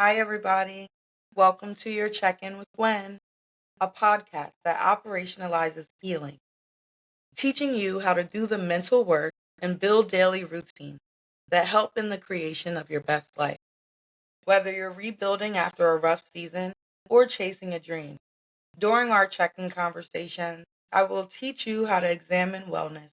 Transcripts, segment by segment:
Hi, everybody. Welcome to your check in with Gwen, a podcast that operationalizes healing, teaching you how to do the mental work and build daily routines that help in the creation of your best life. Whether you're rebuilding after a rough season or chasing a dream, during our check in conversation, I will teach you how to examine wellness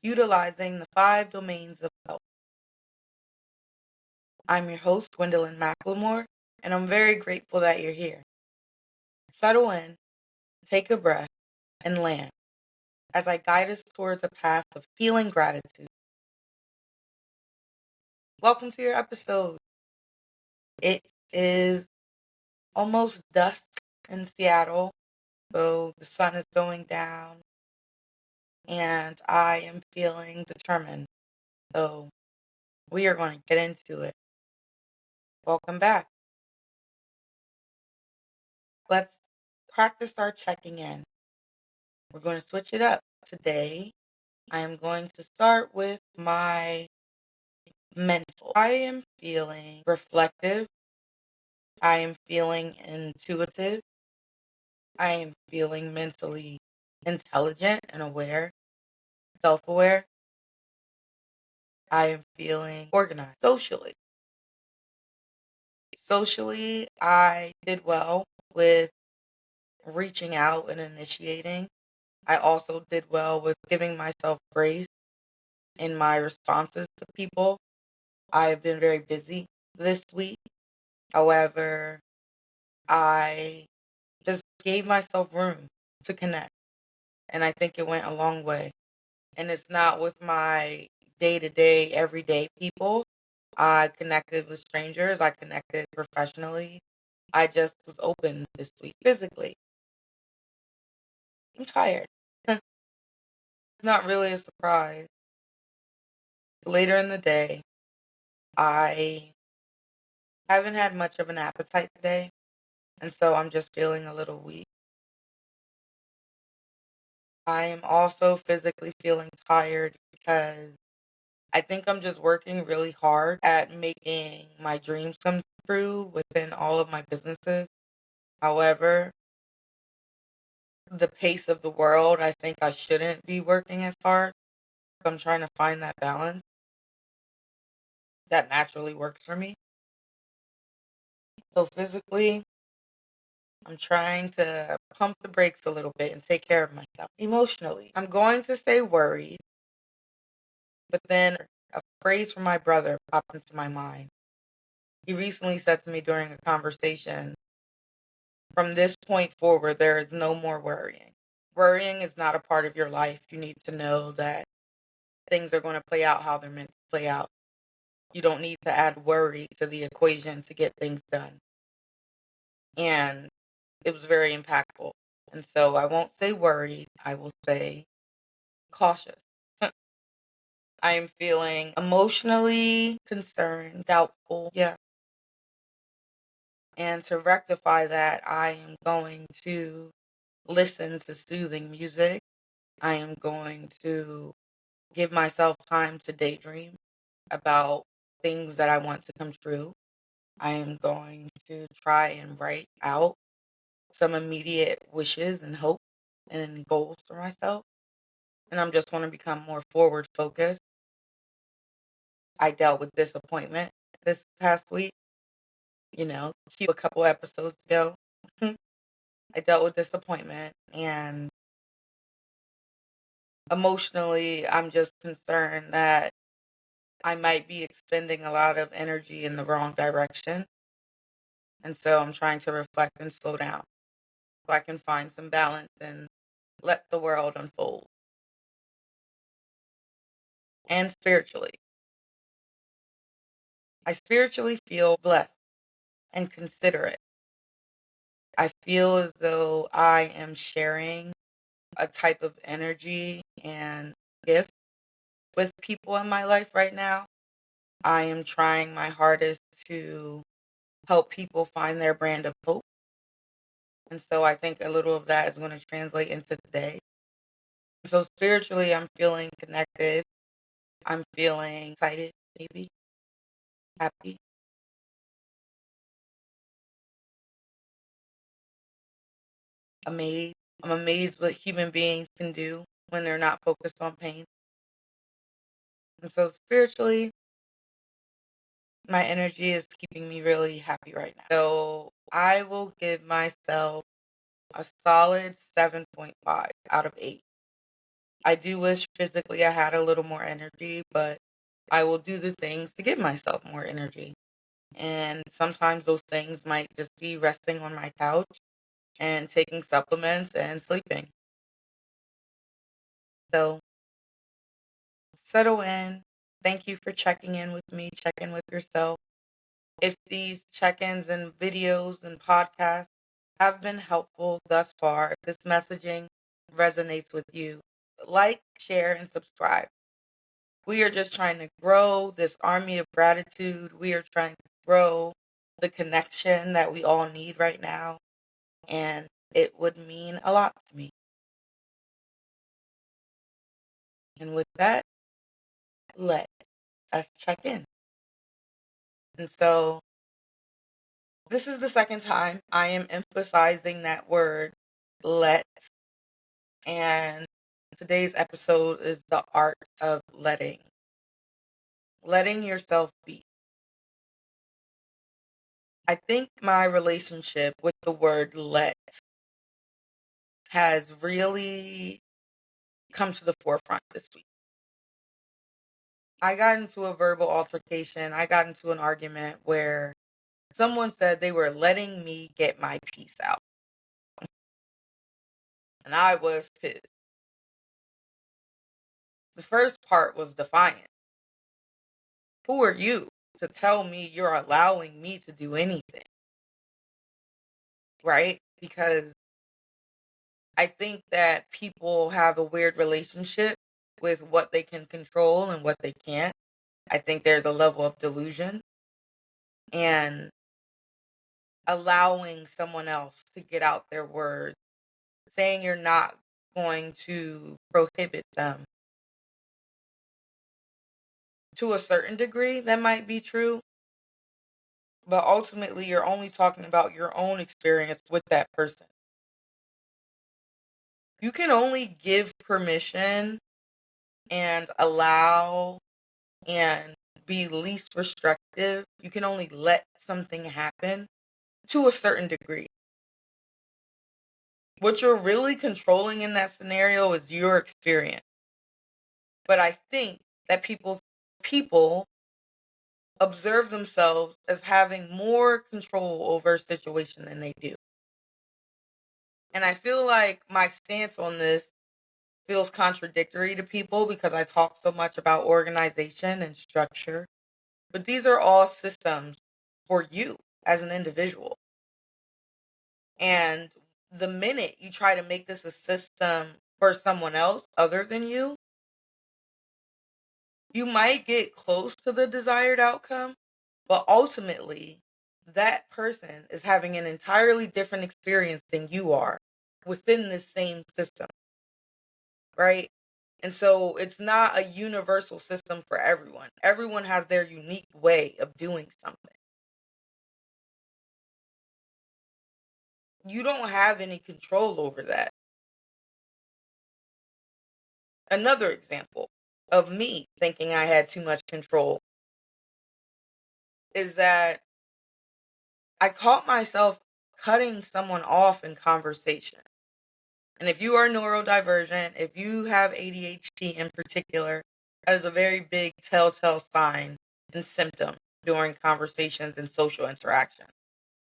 utilizing the 5 domains of health. I'm your host, Gwendolyn McLemore, and I'm very grateful that you're here. Settle in, take a breath, and land as I guide us towards a path of healing gratitude. Welcome to your episode. It is almost dusk in Seattle, so the sun is going down, and I am feeling determined. So we are going to get into it. Welcome back. Let's practice our checking in. We're going to switch it up. Today, I am going to start with my mental. I am feeling reflective. I am feeling intuitive. I am feeling mentally intelligent and aware, self-aware. I am feeling organized socially. Socially, I did well with reaching out and initiating. I also did well with giving myself grace in my responses to people. I've been very busy this week. However, I just gave myself room to connect. And I think it went a long way. And it's not with my day-to-day, everyday people. I connected with strangers. I connected professionally. I just was open this week physically. I'm tired. Not really a surprise. Later in the day, I haven't had much of an appetite today. And so I'm just feeling a little weak. I am also physically feeling tired because I think I'm just working really hard at making my dreams come true within all of my businesses. However, the pace of the world, I think I shouldn't be working as hard. So I'm trying to find that balance that naturally works for me. So physically, I'm trying to pump the brakes a little bit and take care of myself. Emotionally, I'm going to say worried, but then a phrase from my brother popped into my mind. He recently said to me during a conversation, from this point forward, there is no more worrying. Worrying is not a part of your life. You need to know that things are going to play out how they're meant to play out. You don't need to add worry to the equation to get things done. And it was very impactful. And so I won't say worried. I will say cautious. I am feeling emotionally concerned, doubtful. Yeah. And to rectify that, I am going to listen to soothing music. I am going to give myself time to daydream about things that I want to come true. I am going to try and write out some immediate wishes and hopes and goals for myself. And I'm just want to become more forward focused. I dealt with disappointment this past week, a couple episodes ago. I dealt with disappointment, and emotionally, I'm just concerned that I might be expending a lot of energy in the wrong direction. And so I'm trying to reflect and slow down so I can find some balance and let the world unfold. And spiritually, I spiritually feel blessed and considerate. I feel as though I am sharing a type of energy and gift with people in my life right now. I am trying my hardest to help people find their brand of hope. And so I think a little of that is going to translate into today. So spiritually, I'm feeling connected. I'm feeling excited, maybe happy. amazed. I'm amazed what human beings can do when they're not focused on pain. And so spiritually, my energy is keeping me really happy right now. So I will give myself a solid 7.5 out of 8. I do wish physically I had a little more energy, but I will do the things to give myself more energy. And sometimes those things might just be resting on my couch and taking supplements and sleeping. So settle in. Thank you for checking in with me, check in with yourself. If these check-ins and videos and podcasts have been helpful thus far, if this messaging resonates with you, like, share, and subscribe. We are just trying to grow this army of gratitude. We are trying to grow the connection that we all need right now. And it would mean a lot to me. And with that, let us check in. And so this is the second time I am emphasizing that word, let. And today's episode is the art of letting. Letting yourself be. I think my relationship with the word let has really come to the forefront this week. I got into a verbal altercation. I got into an argument where someone said they were letting me get my piece out. And I was pissed. The first part was defiant. Who are you to tell me you're allowing me to do anything? Right? Because I think that people have a weird relationship with what they can control and what they can't. I think there's a level of delusion and allowing someone else to get out their words, saying you're not going to prohibit them. To a certain degree, that might be true, but ultimately you're only talking about your own experience with that person. You can only give permission and allow and be least restrictive. You can only let something happen to a certain degree. What you're really controlling in that scenario is your experience. But I think that people observe themselves as having more control over a situation than they do. And I feel like my stance on this feels contradictory to people because I talk so much about organization and structure. But these are all systems for you as an individual. And the minute you try to make this a system for someone else other than you, you might get close to the desired outcome, but ultimately, that person is having an entirely different experience than you are within the same system, right? And so it's not a universal system for everyone. Everyone has their unique way of doing something. You don't have any control over that. Another example of me thinking I had too much control is that I caught myself cutting someone off in conversation. And if you are neurodivergent, if you have ADHD in particular, that is a very big telltale sign and symptom during conversations and social interaction.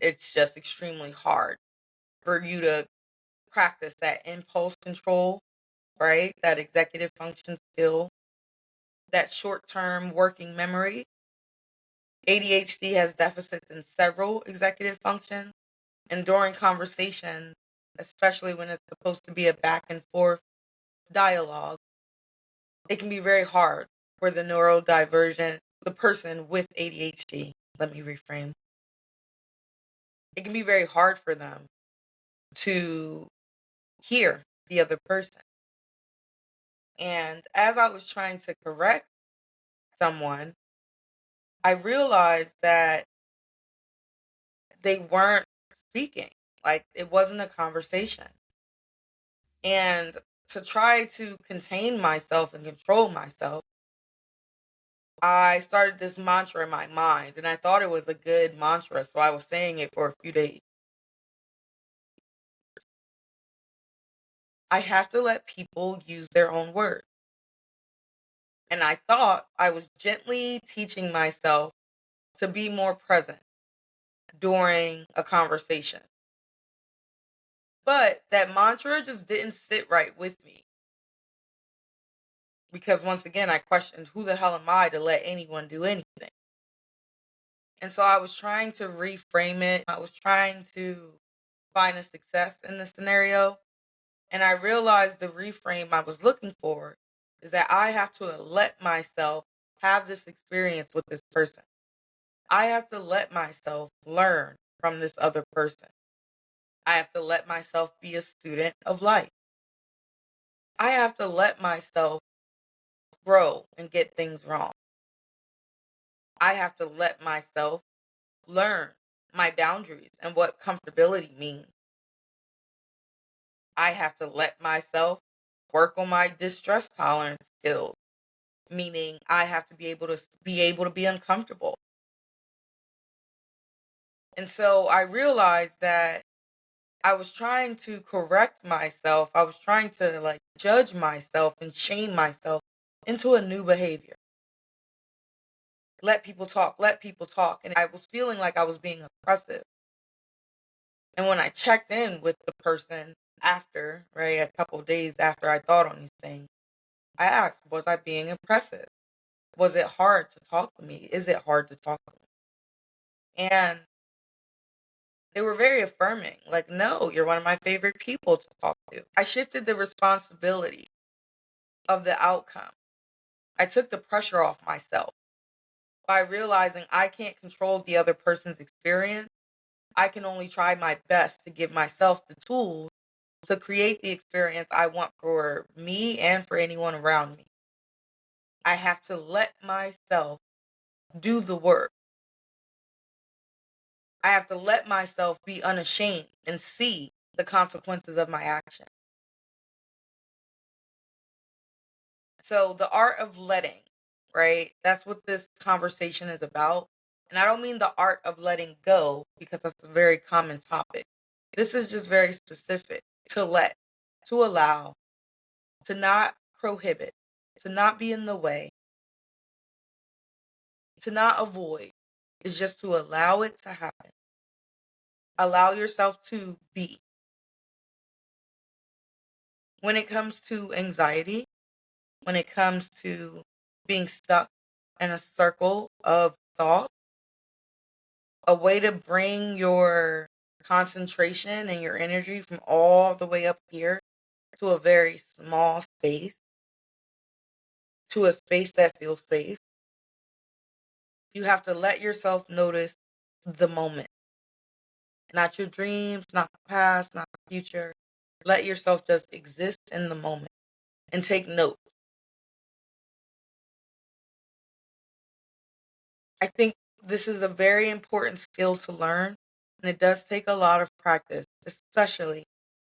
It's just extremely hard for you to practice that impulse control, right? That executive function skill, that short-term working memory. ADHD has deficits in several executive functions. And during conversation, especially when it's supposed to be a back and forth dialogue, it can be very hard for the neurodivergent, the person with ADHD. Let me reframe. It can be very hard for them to hear the other person. And as I was trying to correct someone, I realized that they weren't speaking. Like it wasn't a conversation. And to try to contain myself and control myself, I started this mantra in my mind, and I thought it was a good mantra, so I was saying it for a few days. I have to let people use their own words. And I thought I was gently teaching myself to be more present during a conversation. But that mantra just didn't sit right with me because once again, I questioned who the hell am I to let anyone do anything? And so I was trying to reframe it. I was trying to find a success in the scenario. And I realized the reframe I was looking for is that I have to let myself have this experience with this person. I have to let myself learn from this other person. I have to let myself be a student of life. I have to let myself grow and get things wrong. I have to let myself learn my boundaries and what comfortability means. I have to let myself work on my distress tolerance skills, meaning I have to be uncomfortable. And so I realized that I was trying to correct myself. I was trying to judge myself and shame myself into a new behavior. Let people talk, let people talk. And I was feeling like I was being oppressive. And when I checked in with the person after, right, a couple of days after I thought on these things, I asked, was I being oppressive? Was it hard to talk to me? Is it hard to talk to me? And they were very affirming. Like, no, you're one of my favorite people to talk to. I shifted the responsibility of the outcome. I took the pressure off myself by realizing I can't control the other person's experience. I can only try my best to give myself the tools to create the experience I want for me and for anyone around me. I have to let myself do the work. I have to let myself be unashamed and see the consequences of my action. So, the art of letting, right? That's what this conversation is about. And I don't mean the art of letting go because that's a very common topic. This is just very specific to let, to allow, to not prohibit, to not be in the way, to not avoid. It's just to allow it to happen. Allow yourself to be. When it comes to anxiety, when it comes to being stuck in a circle of thought, a way to bring your concentration and your energy from all the way up here to a very small space, to a space that feels safe. You have to let yourself notice the moment, not your dreams, not the past, not the future. Let yourself just exist in the moment and take note. I think this is a very important skill to learn, and it does take a lot of practice, especially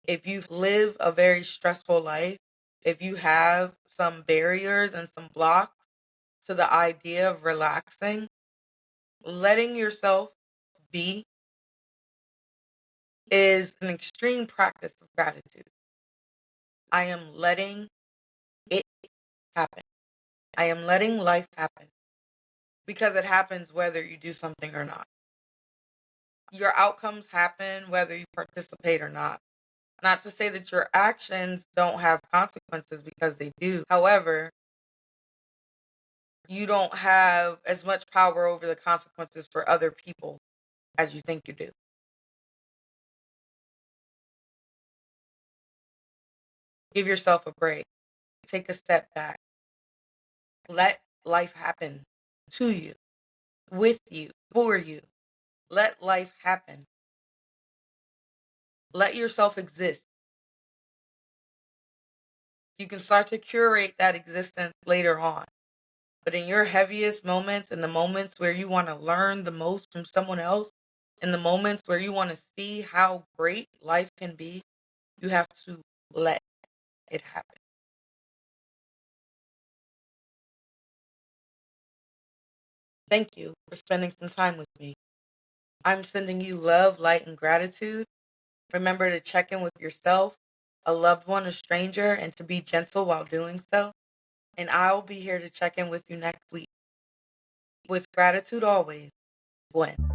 if you live a very stressful life, if you have some barriers and some blocks to the idea of relaxing, letting yourself be is an extreme practice of gratitude. I am letting it happen. I am letting life happen because it happens whether you do something or not. Your outcomes happen whether you participate or not. Not to say that your actions don't have consequences because they do. However, you don't have as much power over the consequences for other people as you think you do. Give yourself a break. Take a step back. Let life happen to you, with you, for you. Let life happen. Let yourself exist. You can start to curate that existence later on. But in your heaviest moments, in the moments where you want to learn the most from someone else, in the moments where you want to see how great life can be, you have to let. it happen. Thank you for spending some time with me. I'm sending you love, light, and gratitude. Remember to check in with yourself, a loved one, a stranger, and to be gentle while doing so. And I'll be here to check in with you next week. With gratitude always, Gwen.